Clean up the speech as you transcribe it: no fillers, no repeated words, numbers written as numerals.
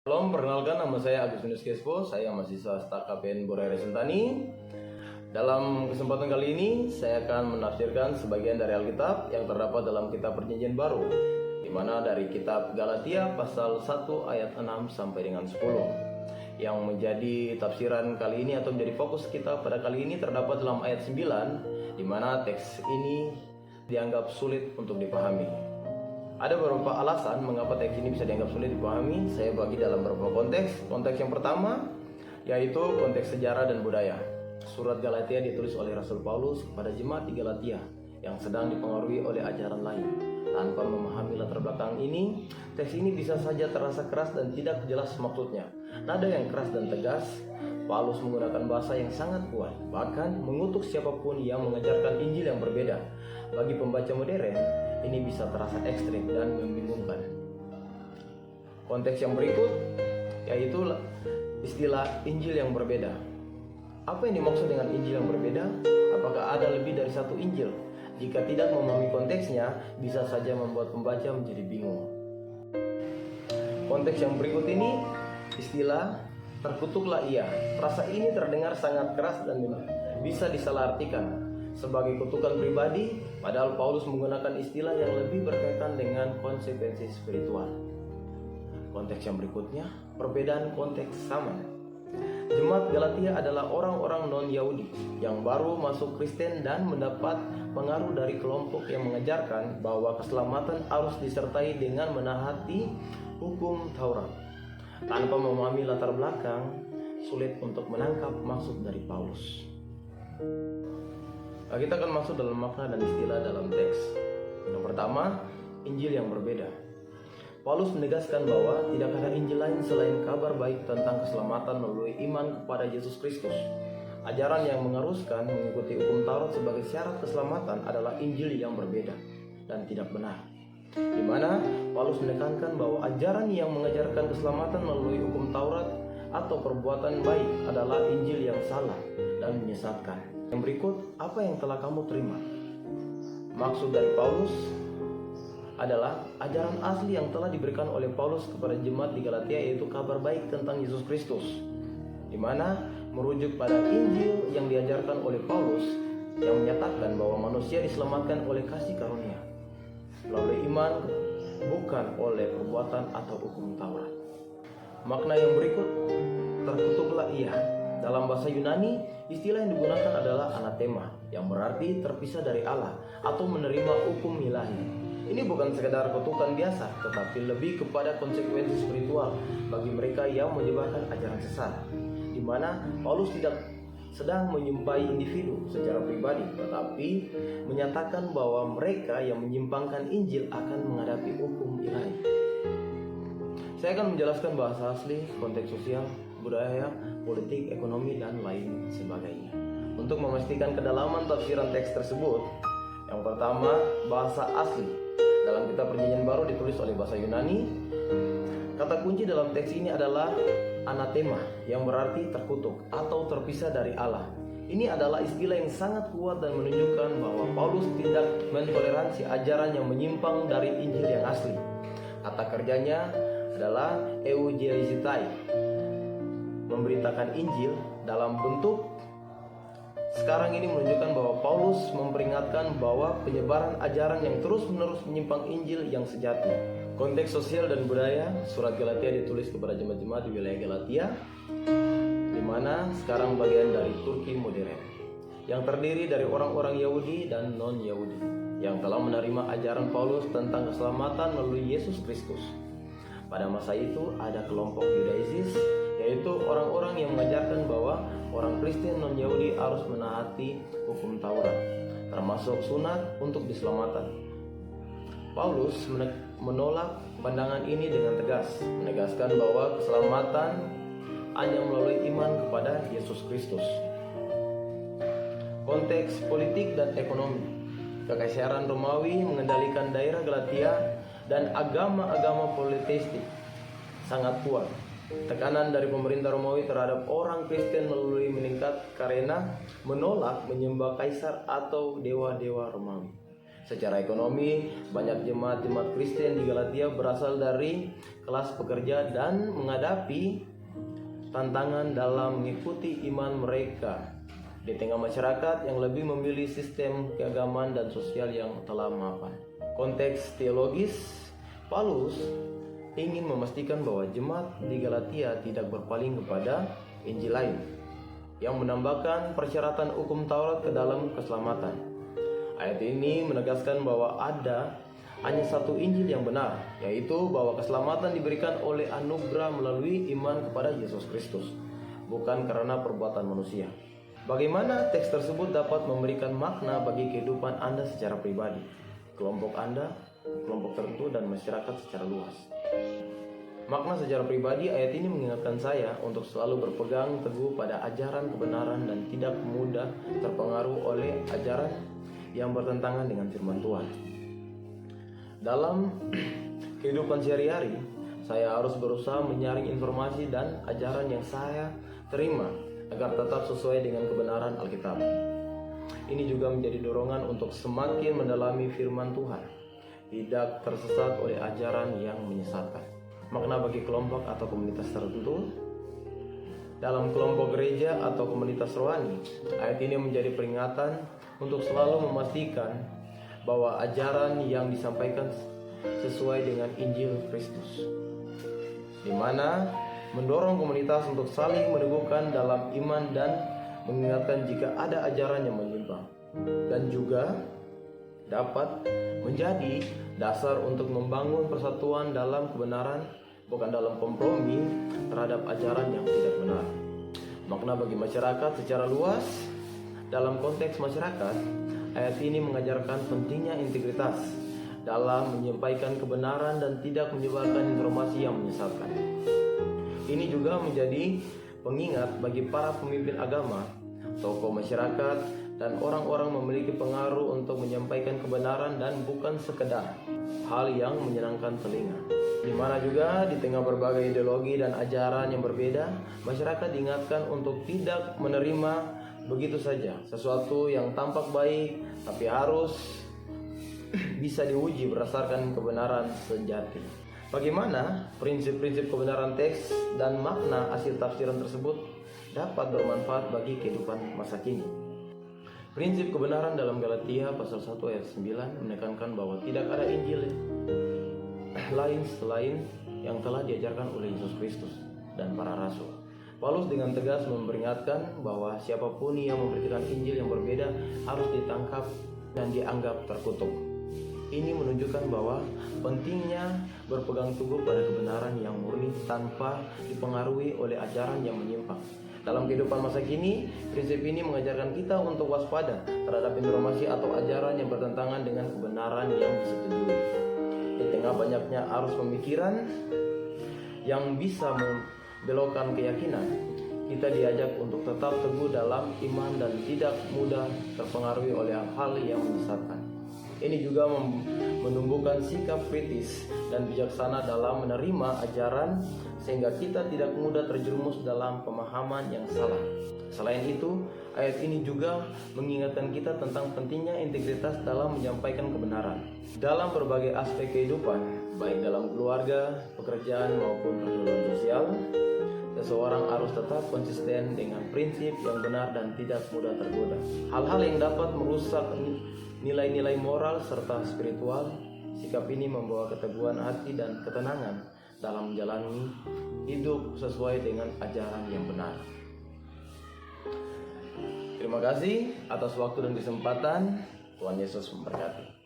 Shalom, perkenalkan nama saya Agustinus Kespo, saya mahasiswa STAK KPN Boraya Sentani. Dalam kesempatan kali ini, saya akan menafsirkan sebagian dari Alkitab yang terdapat dalam Kitab Perjanjian Baru, di mana dari Kitab Galatia pasal 1 ayat 6 sampai dengan 10. Yang menjadi tafsiran kali ini atau menjadi fokus kita pada kali ini terdapat dalam ayat 9, di mana teks ini dianggap sulit untuk dipahami. Ada beberapa alasan mengapa teks ini bisa dianggap sulit dipahami. Saya bagi dalam beberapa konteks. Konteks yang pertama yaitu konteks sejarah dan budaya. Surat Galatia ditulis oleh Rasul Paulus kepada jemaat di Galatia yang sedang dipengaruhi oleh ajaran lain. Tanpa memahami latar belakang ini, teks ini bisa saja terasa keras dan tidak jelas maksudnya. Nada yang keras dan tegas, Paulus menggunakan bahasa yang sangat kuat, bahkan mengutuk siapapun yang mengajarkan Injil yang berbeda. Bagi pembaca modern, ini bisa terasa ekstrim dan membingungkan. Konteks yang berikut yaitu istilah Injil yang berbeda. Apa yang dimaksud dengan Injil yang berbeda? Apakah ada lebih dari satu Injil? Jika tidak memahami konteksnya, bisa saja membuat pembaca menjadi bingung. Konteks yang berikut ini, istilah terkutuklah ia. Frasa ini terdengar sangat keras dan bisa disalahartikan sebagai kutukan pribadi, padahal Paulus menggunakan istilah yang lebih berkaitan dengan konsekuensi spiritual. Konteks yang berikutnya, perbedaan konteks sama. Jemaat Galatia adalah orang-orang non-Yahudi yang baru masuk Kristen dan mendapat pengaruh dari kelompok yang mengajarkan bahwa keselamatan harus disertai dengan menaati hukum Taurat. Tanpa memahami latar belakang, sulit untuk menangkap maksud dari Paulus. Kita akan masuk dalam makna dan istilah dalam teks. Yang pertama, Injil yang berbeda. Paulus menegaskan bahwa tidak ada Injil lain selain kabar baik tentang keselamatan melalui iman kepada Yesus Kristus. Ajaran yang mengharuskan mengikuti hukum Taurat sebagai syarat keselamatan adalah Injil yang berbeda dan tidak benar. Di mana Paulus menekankan bahwa ajaran yang mengajarkan keselamatan melalui hukum Taurat atau perbuatan baik adalah Injil yang salah dan menyesatkan. Yang berikut, apa yang telah kamu terima? Maksud dari Paulus adalah ajaran asli yang telah diberikan oleh Paulus kepada jemaat di Galatia, yaitu kabar baik tentang Yesus Kristus, di mana merujuk pada Injil yang diajarkan oleh Paulus yang menyatakan bahwa manusia diselamatkan oleh kasih karunia melalui iman, bukan oleh perbuatan atau hukum Taurat. Makna yang berikut, terkutuklah ia. Dalam bahasa Yunani, istilah yang digunakan adalah anathema, yang berarti terpisah dari Allah atau menerima hukum ilahi. Ini bukan sekedar kutukan biasa, tetapi lebih kepada konsekuensi spiritual bagi mereka yang menyebarkan ajaran sesat, di mana Paulus tidak sedang menyumpahi individu secara pribadi, tetapi menyatakan bahwa mereka yang menyimpangkan Injil akan menghadapi hukum ilahi. Saya akan menjelaskan bahasa asli, konteks sosial, budaya, politik, ekonomi, dan lain sebagainya. Untuk memastikan kedalaman tafsiran teks tersebut, yang pertama, bahasa asli. Dalam Kitab Perjanjian Baru ditulis oleh bahasa Yunani. Kata kunci dalam teks ini adalah anathema, yang berarti terkutuk atau terpisah dari Allah. Ini adalah istilah yang sangat kuat dan menunjukkan bahwa Paulus tidak mentoleransi ajaran yang menyimpang dari Injil yang asli. Kata kerjanya adalah eugelisitai, memberitakan Injil dalam bentuk. Sekarang ini menunjukkan bahwa Paulus memperingatkan bahwa penyebaran ajaran yang terus-menerus menyimpang Injil yang sejati. Konteks sosial dan budaya, surat Galatia ditulis kepada jemaat-jemaat di wilayah Galatia, di mana sekarang bagian dari Turki modern, yang terdiri dari orang-orang Yahudi dan non-Yahudi, yang telah menerima ajaran Paulus tentang keselamatan melalui Yesus Kristus. Pada masa itu ada kelompok Yudaisis, yaitu orang-orang yang mengajarkan bahwa orang Kristen non-Yahudi harus menaati hukum Taurat, termasuk sunat untuk diselamatkan. Paulus menolak pandangan ini dengan tegas, menegaskan bahwa keselamatan hanya melalui iman kepada Yesus Kristus. Konteks politik dan ekonomi. Kekaisaran Romawi mengendalikan daerah Galatia dan agama-agama politeistik sangat kuat. Tekanan dari pemerintah Romawi terhadap orang Kristen melalui meningkat karena menolak menyembah kaisar atau dewa-dewa Romawi. Secara ekonomi, banyak jemaat-jemaat Kristen di Galatia berasal dari kelas pekerja dan menghadapi tantangan dalam mengikuti iman mereka di tengah masyarakat yang lebih memilih sistem keagamaan dan sosial yang telah mapan. Konteks teologis, Paulus ingin memastikan bahwa jemaat di Galatia tidak berpaling kepada Injil lain yang menambahkan persyaratan hukum Taurat ke dalam keselamatan. Ayat ini menegaskan bahwa ada hanya satu Injil yang benar, yaitu bahwa keselamatan diberikan oleh anugerah melalui iman kepada Yesus Kristus, bukan karena perbuatan manusia. Bagaimana teks tersebut dapat memberikan makna bagi kehidupan Anda secara pribadi, kelompok Anda, kelompok tertentu, dan masyarakat secara luas? Makna secara pribadi, ayat ini mengingatkan saya untuk selalu berpegang teguh pada ajaran kebenaran dan tidak mudah terpengaruh oleh ajaran yang bertentangan dengan firman Tuhan. Dalam kehidupan sehari-hari, saya harus berusaha menyaring informasi dan ajaran yang saya terima agar tetap sesuai dengan kebenaran Alkitab. Ini juga menjadi dorongan untuk semakin mendalami firman Tuhan, tidak tersesat oleh ajaran yang menyesatkan. Makna bagi kelompok atau komunitas tertentu. Dalam kelompok gereja atau komunitas rohani, ayat ini menjadi peringatan untuk selalu memastikan bahwa ajaran yang disampaikan sesuai dengan Injil Kristus, di mana mendorong komunitas untuk saling meneguhkan dalam iman dan mengingatkan jika ada ajaran yang menyimpang, dan juga dapat menjadi dasar untuk membangun persatuan dalam kebenaran, bukan dalam kompromi terhadap ajaran yang tidak benar. Makna bagi masyarakat secara luas. Dalam konteks masyarakat, ayat ini mengajarkan pentingnya integritas dalam menyampaikan kebenaran dan tidak menyebarkan informasi yang menyesatkan. Ini juga menjadi pengingat bagi para pemimpin agama, tokoh masyarakat, dan orang-orang memiliki pengaruh untuk menyampaikan kebenaran dan bukan sekedar hal yang menyenangkan telinga. Di mana juga di tengah berbagai ideologi dan ajaran yang berbeda, masyarakat diingatkan untuk tidak menerima begitu saja sesuatu yang tampak baik, tapi harus bisa diuji berdasarkan kebenaran sejati. Bagaimana prinsip-prinsip kebenaran teks dan makna hasil tafsiran tersebut dapat bermanfaat bagi kehidupan masa kini? Prinsip kebenaran dalam Galatia pasal 1 ayat 9 menekankan bahwa tidak ada Injil lain selain yang telah diajarkan oleh Yesus Kristus dan para rasul. Paulus dengan tegas memperingatkan bahwa siapapun yang memberitakan Injil yang berbeda harus ditangkap dan dianggap terkutuk. Ini menunjukkan bahwa pentingnya berpegang teguh pada kebenaran yang murni tanpa dipengaruhi oleh ajaran yang menyimpang. Dalam kehidupan masa kini, prinsip ini mengajarkan kita untuk waspada terhadap informasi atau ajaran yang bertentangan dengan kebenaran yang disetujui. Di tengah banyaknya arus pemikiran yang bisa membelokkan keyakinan, kita diajak untuk tetap teguh dalam iman dan tidak mudah terpengaruhi oleh hal yang menyesatkan. Ini juga menumbuhkan sikap kritis dan bijaksana dalam menerima ajaran, sehingga kita tidak mudah terjerumus dalam pemahaman yang salah. Selain itu, ayat ini juga mengingatkan kita tentang pentingnya integritas dalam menyampaikan kebenaran. Dalam berbagai aspek kehidupan, baik dalam keluarga, pekerjaan, maupun pergaulan sosial, seseorang harus tetap konsisten dengan prinsip yang benar dan tidak mudah tergoda. Hal-hal yang dapat merusak nilai-nilai moral serta spiritual, sikap ini membawa keteguhan hati dan ketenangan dalam menjalani hidup sesuai dengan ajaran yang benar. Terima kasih atas waktu dan kesempatan. Tuhan Yesus memberkati.